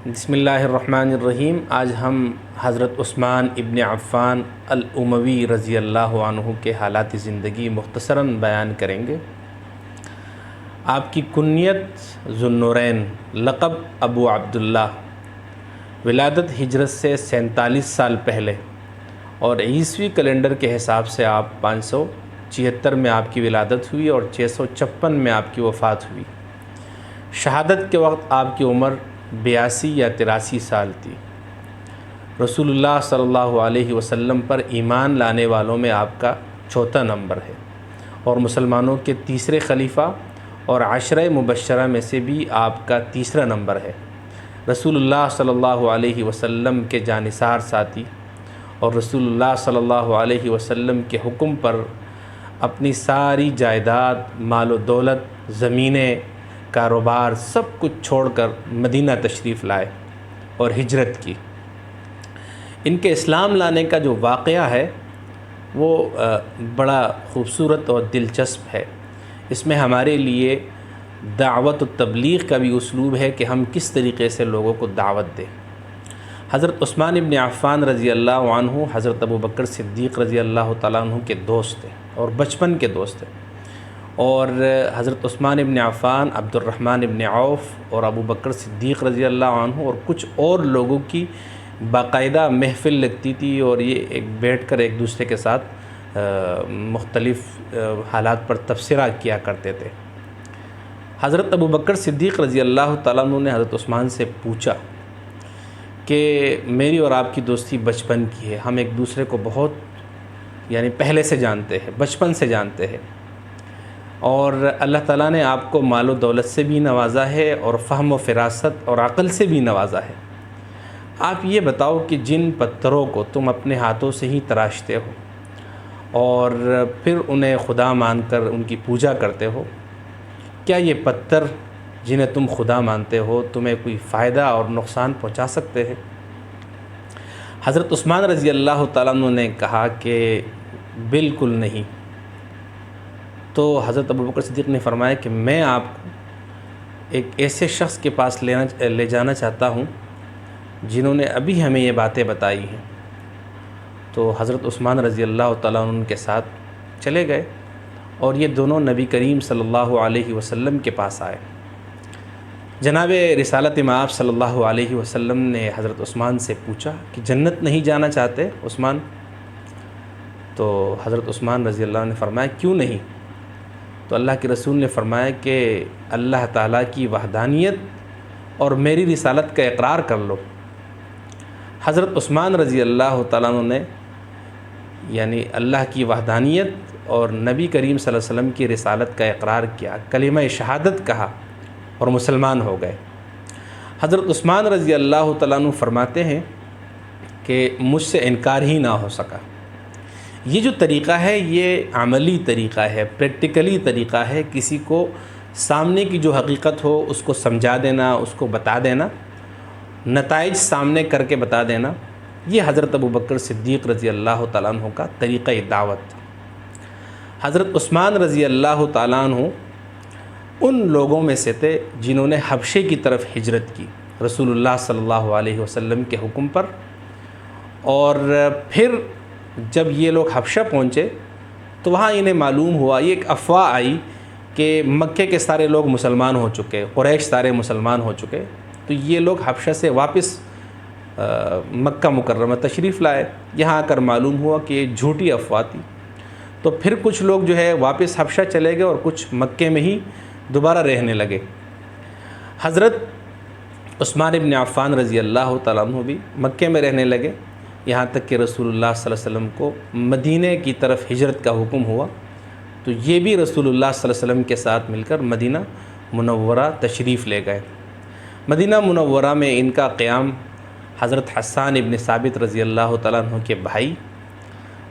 بسم اللہ الرحمن الرحیم۔ آج ہم حضرت عثمان ابن عفان الاموی رضی اللہ عنہ کے حالات زندگی مختصراً بیان کریں گے۔ آپ کی کنیت ذو النورین، لقب ابو عبداللہ، ولادت ہجرت سے 47 سال پہلے اور عیسوی کیلنڈر کے حساب سے آپ 576 میں آپ کی ولادت ہوئی اور 656 میں آپ کی وفات ہوئی۔ شہادت کے وقت آپ کی عمر 82 یا 83 سال تھی۔ رسول اللہ صلی اللہ علیہ وسلم پر ایمان لانے والوں میں آپ کا چوتھا نمبر ہے اور مسلمانوں کے تیسرے خلیفہ اور عشرہ مبشرہ میں سے بھی آپ کا تیسرا نمبر ہے۔ رسول اللہ صلی اللہ علیہ وسلم کے جانثار ساتھی اور رسول اللہ صلی اللہ علیہ وسلم کے حکم پر اپنی ساری جائیداد، مال و دولت، زمینیں، کاروبار سب کچھ چھوڑ کر مدینہ تشریف لائے اور ہجرت کی۔ ان کے اسلام لانے کا جو واقعہ ہے وہ بڑا خوبصورت اور دلچسپ ہے۔ اس میں ہمارے لیے دعوت و تبلیغ کا بھی اسلوب ہے کہ ہم کس طریقے سے لوگوں کو دعوت دیں۔ حضرت عثمان ابن عفان رضی اللہ عنہ حضرت ابو بکر صدیق رضی اللہ تعالیٰ عنہ کے دوست تھے اور بچپن کے دوست تھے، اور حضرت عثمان ابن عفان، عبد الرحمن ابن عوف اور ابو بکر صدیق رضی اللہ عنہ اور کچھ اور لوگوں کی باقاعدہ محفل لگتی تھی اور یہ ایک بیٹھ کر ایک دوسرے کے ساتھ مختلف حالات پر تبصرہ کیا کرتے تھے۔ حضرت ابو بکر صدیق رضی اللہ تعالیٰ عنہ نے حضرت عثمان سے پوچھا کہ میری اور آپ کی دوستی بچپن کی ہے، ہم ایک دوسرے کو بہت پہلے سے جانتے ہیں، بچپن سے جانتے ہیں، اور اللہ تعالیٰ نے آپ کو مال و دولت سے بھی نوازا ہے اور فہم و فراست اور عقل سے بھی نوازا ہے۔ آپ یہ بتاؤ کہ جن پتھروں کو تم اپنے ہاتھوں سے ہی تراشتے ہو اور پھر انہیں خدا مان کر ان کی پوجا کرتے ہو، کیا یہ پتھر جنہیں تم خدا مانتے ہو تمہیں کوئی فائدہ اور نقصان پہنچا سکتے ہیں؟ حضرت عثمان رضی اللہ تعالیٰ عنہ نے کہا کہ بالکل نہیں۔ تو حضرت ابو بکر صدیق نے فرمایا کہ میں آپ کو ایک ایسے شخص کے پاس لے جانا چاہتا ہوں جنہوں نے ابھی ہمیں یہ باتیں بتائی ہیں۔ تو حضرت عثمان رضی اللہ تعالیٰ عنہ کے ساتھ چلے گئے اور یہ دونوں نبی کریم صلی اللہ علیہ وسلم کے پاس آئے۔ جناب رسالت مآب صلی اللہ علیہ وسلم نے حضرت عثمان سے پوچھا کہ جنت نہیں جانا چاہتے عثمان؟ تو حضرت عثمان رضی اللہ عنہ نے فرمایا کیوں نہیں؟ تو اللہ کے رسول نے فرمایا کہ اللہ تعالیٰ کی وحدانیت اور میری رسالت کا اقرار کر لو۔ حضرت عثمان رضی اللہ تعالیٰ عنہ نے اللہ کی وحدانیت اور نبی کریم صلی اللہ علیہ وسلم کی رسالت کا اقرار کیا، کلمہ شہادت کہا اور مسلمان ہو گئے۔ حضرت عثمان رضی اللہ تعالیٰ عنہ فرماتے ہیں کہ مجھ سے انکار ہی نہ ہو سکا۔ یہ جو طریقہ ہے یہ عملی طریقہ ہے، پریکٹیکلی طریقہ ہے، کسی کو سامنے کی جو حقیقت ہو اس کو سمجھا دینا، اس کو بتا دینا، نتائج سامنے کر کے بتا دینا، یہ حضرت ابو بکر صدیق رضی اللہ تعالیٰ عنہ کا طریقہ دعوت تھا۔ حضرت عثمان رضی اللہ تعالیٰ عنہ ان لوگوں میں سے تھے جنہوں نے حبشے کی طرف ہجرت کی رسول اللہ صلی اللہ علیہ وسلم کے حکم پر، اور پھر جب یہ لوگ حبشہ پہنچے تو وہاں انہیں معلوم ہوا، یہ ایک افواہ آئی کہ مکے کے سارے لوگ مسلمان ہو چکے، قریش سارے مسلمان ہو چکے، تو یہ لوگ حبشہ سے واپس مکہ مکرمہ تشریف لائے۔ یہاں آ کر معلوم ہوا کہ یہ جھوٹی افواہ تھی، تو پھر کچھ لوگ واپس حبشہ چلے گئے اور کچھ مکے میں ہی دوبارہ رہنے لگے۔ حضرت عثمان ابن عفان رضی اللہ تعالیٰ عنہ بھی مکے میں رہنے لگے، یہاں تک کہ رسول اللہ صلی اللہ علیہ وسلم کو مدینہ کی طرف ہجرت کا حکم ہوا، تو یہ بھی رسول اللہ صلی اللہ علیہ وسلم کے ساتھ مل کر مدینہ منورہ تشریف لے گئے۔ مدینہ منورہ میں ان کا قیام حضرت حسان ابن ثابت رضی اللہ تعالیٰ عنہ کے بھائی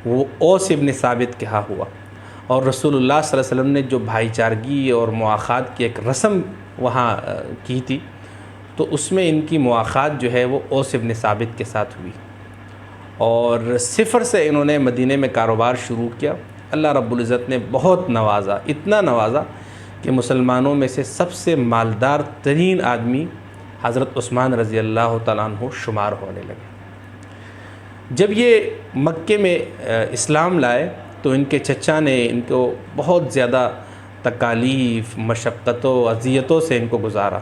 وہ اوس ابن ثابت کے ہاں ہوا، اور رسول اللہ صلی اللہ علیہ وسلم نے جو بھائی چارگی اور مواخات کی ایک رسم وہاں کی تھی، تو اس میں ان کی مواخات وہ اوس ابن ثابت کے ساتھ ہوئی، اور صفر سے انہوں نے مدینہ میں کاروبار شروع کیا۔ اللہ رب العزت نے بہت نوازا، اتنا نوازا کہ مسلمانوں میں سے سب سے مالدار ترین آدمی حضرت عثمان رضی اللہ تعالیٰ عنہ شمار ہونے لگے۔ جب یہ مکے میں اسلام لائے تو ان کے چچا نے ان کو بہت زیادہ تکالیف، مشقتوں، اذیتوں سے ان کو گزارا،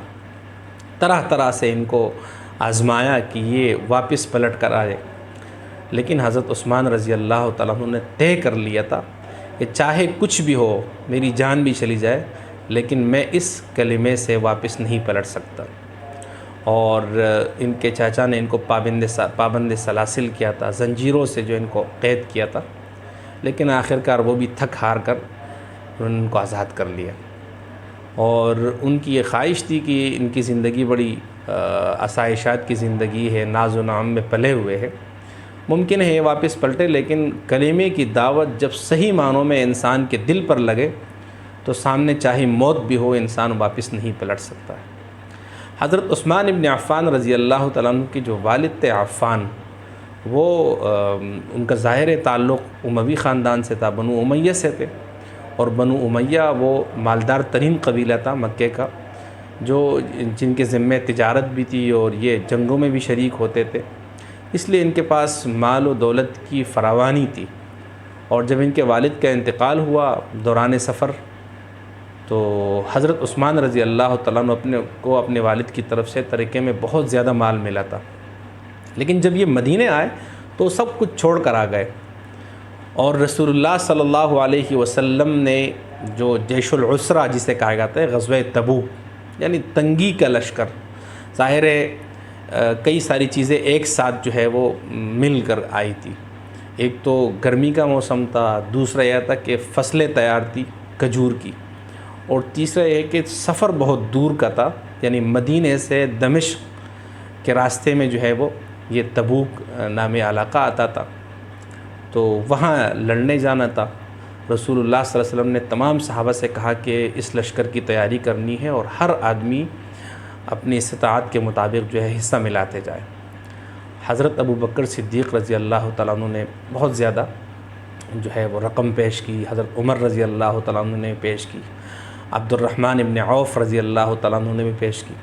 طرح طرح سے ان کو آزمایا کہ یہ واپس پلٹ کر آئے، لیکن حضرت عثمان رضی اللہ تعالیٰ عنہ نے طے کر لیا تھا کہ چاہے کچھ بھی ہو، میری جان بھی چلی جائے، لیکن میں اس کلمے سے واپس نہیں پلٹ سکتا۔ اور ان کے چاچا نے ان کو پابند سلاسل کیا تھا، زنجیروں سے جو ان کو قید کیا تھا، لیکن آخرکار وہ بھی تھک ہار کر ان کو آزاد کر لیا۔ اور ان کی یہ خواہش تھی کہ ان کی زندگی بڑی آسائشات کی زندگی ہے، ناز و نعم میں پلے ہوئے ہیں، ممکن ہے یہ واپس پلٹے، لیکن کلمے کی دعوت جب صحیح معنوں میں انسان کے دل پر لگے تو سامنے چاہے موت بھی ہو، انسان واپس نہیں پلٹ سکتا ہے۔ حضرت عثمان ابن عفان رضی اللہ تعالیٰ عنہ کے جو والد تھے عفان، وہ ان کا ظاہر تعلق اموی خاندان سے تھا، بنو امیہ سے تھے، اور بنو امیہ وہ مالدار ترین قبیلہ تھا مکے کا، جن کے ذمے تجارت بھی تھی اور یہ جنگوں میں بھی شریک ہوتے تھے، اس لیے ان کے پاس مال و دولت کی فراوانی تھی۔ اور جب ان کے والد کا انتقال ہوا دوران سفر، تو حضرت عثمان رضی اللہ تعالیٰ عنہ اپنے والد کی طرف سے ترکے میں بہت زیادہ مال ملا تھا، لیکن جب یہ مدینے آئے تو سب کچھ چھوڑ کر آ گئے۔ اور رسول اللہ صلی اللہ علیہ وسلم نے جو جیش العسرہ جسے کہا جاتا ہے، غزوہ تبوک، یعنی تنگی کا لشکر، ظاہر ہے کئی ساری چیزیں ایک ساتھ جو ہے وہ مل کر آئی تھی۔ ایک تو گرمی کا موسم تھا، دوسرا یہ تھا کہ فصلیں تیار تھی کھجور کی، اور تیسرا یہ کہ سفر بہت دور کا تھا، یعنی مدینے سے دمشق کے راستے میں جو ہے وہ یہ تبوک نامی علاقہ آتا تھا، تو وہاں لڑنے جانا تھا۔ رسول اللہ صلی اللہ علیہ وسلم نے تمام صحابہ سے کہا کہ اس لشکر کی تیاری کرنی ہے اور ہر آدمی اپنی استطاعت کے مطابق جو ہے حصہ ملاتے جائے۔ حضرت ابو بکر صدیق رضی اللہ تعالیٰ عنہ نے بہت زیادہ جو ہے وہ رقم پیش کی، حضرت عمر رضی اللہ تعالیٰ عنہ نے پیش کی، عبد الرحمن ابن عوف رضی اللہ تعالیٰ عنہ نے بھی پیش کی۔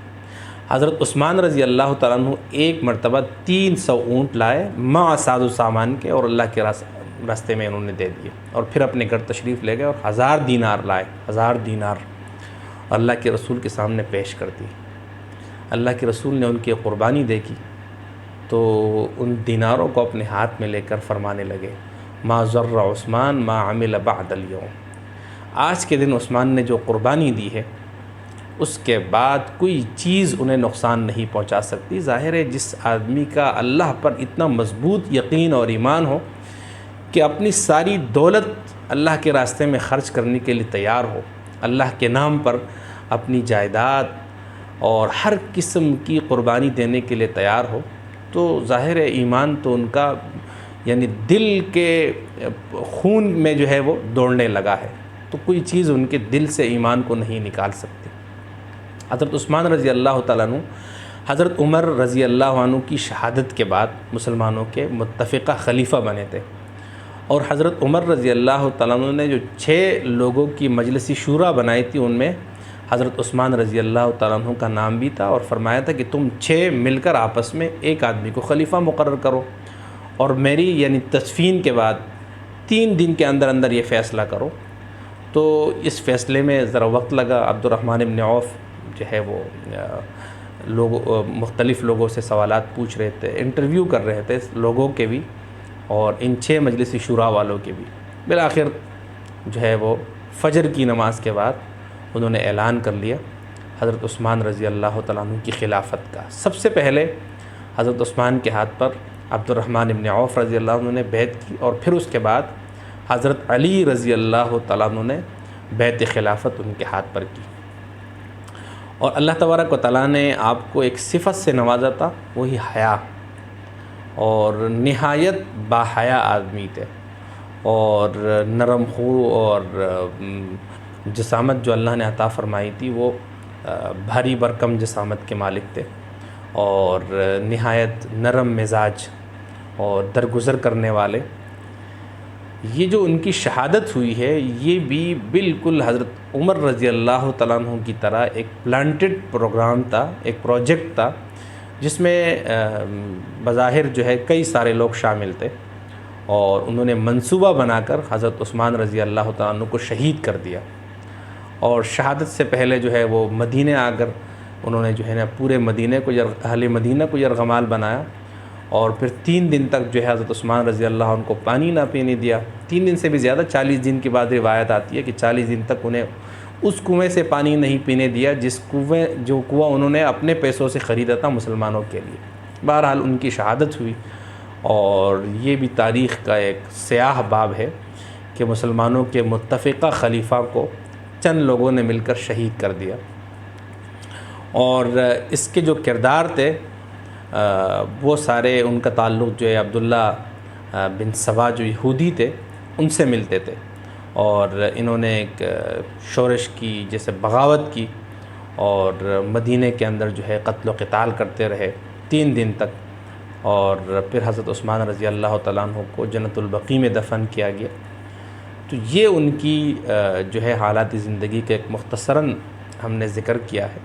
حضرت عثمان رضی اللہ تعالیٰ عنہ ایک مرتبہ 300 اونٹ لائے مع ساز و سامان کے، اور اللہ کے راستے میں انہوں نے دے دیے، اور پھر اپنے گھر تشریف لے گئے، اور 1000 دینار لائے، 1000 دینار اللہ کے رسول کے سامنے پیش کر دی۔ اللہ کے رسول نے ان کی قربانی دیکھی تو ان دیناروں کو اپنے ہاتھ میں لے کر فرمانے لگے، ما ضر عثمان ما عمل بعد اليوم، آج کے دن عثمان نے جو قربانی دی ہے اس کے بعد کوئی چیز انہیں نقصان نہیں پہنچا سکتی۔ ظاہر ہے جس آدمی کا اللہ پر اتنا مضبوط یقین اور ایمان ہو کہ اپنی ساری دولت اللہ کے راستے میں خرچ کرنے کے لیے تیار ہو، اللہ کے نام پر اپنی جائیداد اور ہر قسم کی قربانی دینے کے لیے تیار ہو، تو ظاہر ہے ایمان تو ان کا یعنی دل کے خون میں جو ہے وہ دوڑنے لگا ہے، تو کوئی چیز ان کے دل سے ایمان کو نہیں نکال سکتی۔ حضرت عثمان رضی اللہ تعالیٰ عنہ حضرت عمر رضی اللہ عنہ کی شہادت کے بعد مسلمانوں کے متفقہ خلیفہ بنے تھے، اور حضرت عمر رضی اللہ تعالیٰ عنہ نے جو 6 لوگوں کی مجلس شورا بنائی تھی، ان میں حضرت عثمان رضی اللہ تعالیٰ عنہ کا نام بھی تھا، اور فرمایا تھا کہ تم 6 مل کر آپس میں ایک آدمی کو خلیفہ مقرر کرو، اور میری یعنی تدفین کے بعد 3 دن کے اندر اندر یہ فیصلہ کرو۔ تو اس فیصلے میں ذرا وقت لگا۔ عبد الرحمن ابن عوف جو ہے وہ مختلف لوگوں سے سوالات پوچھ رہے تھے، انٹرویو کر رہے تھے لوگوں کے بھی اور ان 6 مجلس شورا والوں کے بھی۔ بالآخر جو ہے وہ فجر کی نماز کے بعد انہوں نے اعلان کر لیا حضرت عثمان رضی اللہ تعالیٰ عنہ کی خلافت کا۔ سب سے پہلے حضرت عثمان کے ہاتھ پر عبد الرحمن ابن عوف رضی اللہ عنہ نے بیعت کی، اور پھر اس کے بعد حضرت علی رضی اللہ تعالیٰ عنہ نے بیعت خلافت ان کے ہاتھ پر کی۔ اور اللہ تبارک و تعالیٰ نے آپ کو ایک صفت سے نوازا تھا، وہی حیا، اور نہایت باحیا آدمی تھے، اور نرم خو اور جسامت جو اللہ نے عطا فرمائی تھی وہ بھاری برکم جسامت کے مالک تھے، اور نہایت نرم مزاج اور درگزر کرنے والے۔ یہ جو ان کی شہادت ہوئی ہے یہ بھی بالکل حضرت عمر رضی اللہ تعالیٰ عنہ کی طرح ایک پلانٹڈ پروگرام تھا، ایک پروجیکٹ تھا، جس میں بظاہر جو ہے کئی سارے لوگ شامل تھے، اور انہوں نے منصوبہ بنا کر حضرت عثمان رضی اللہ تعالیٰ عنہ کو شہید کر دیا۔ اور شہادت سے پہلے جو ہے وہ مدینہ آ کر انہوں نے جو ہے نا پورے مدینہ کو اہل مدینہ کو یرغمال بنایا، اور پھر 3 دن تک جو ہے حضرت عثمان رضی اللہ عنہ کو پانی نہ پینے دیا۔ 3 دن سے بھی زیادہ، 40 دن کے بعد روایت آتی ہے کہ 40 دن تک انہیں اس کنویں سے پانی نہیں پینے دیا جو کنواں انہوں نے اپنے پیسوں سے خریدا تھا مسلمانوں کے لیے۔ بہرحال ان کی شہادت ہوئی، اور یہ بھی تاریخ کا ایک سیاہ باب ہے کہ مسلمانوں کے متفقہ خلیفہ کو چند لوگوں نے مل کر شہید کر دیا۔ اور اس کے جو کردار تھے وہ سارے، ان کا تعلق جو ہے عبداللہ بن سبا جو یہودی تھے ان سے ملتے تھے، اور انہوں نے ایک شورش کی، جیسے بغاوت کی، اور مدینہ کے اندر جو ہے قتل و قتال کرتے رہے 3 دن تک، اور پھر حضرت عثمان رضی اللہ تعالیٰ عنہ کو جنت البقیع میں دفن کیا گیا۔ تو یہ ان کی جو ہے حالات زندگی کا ایک مختصراً ہم نے ذکر کیا ہے۔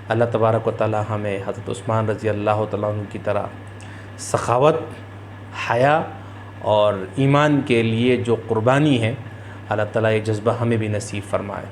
اللہ تبارک و تعالی ہمیں حضرت عثمان رضی اللہ تعالیٰ عنہ کی طرح سخاوت، حیا اور ایمان کے لیے جو قربانی ہے، اللہ تعالیٰ یہ جذبہ ہمیں بھی نصیب فرمائے۔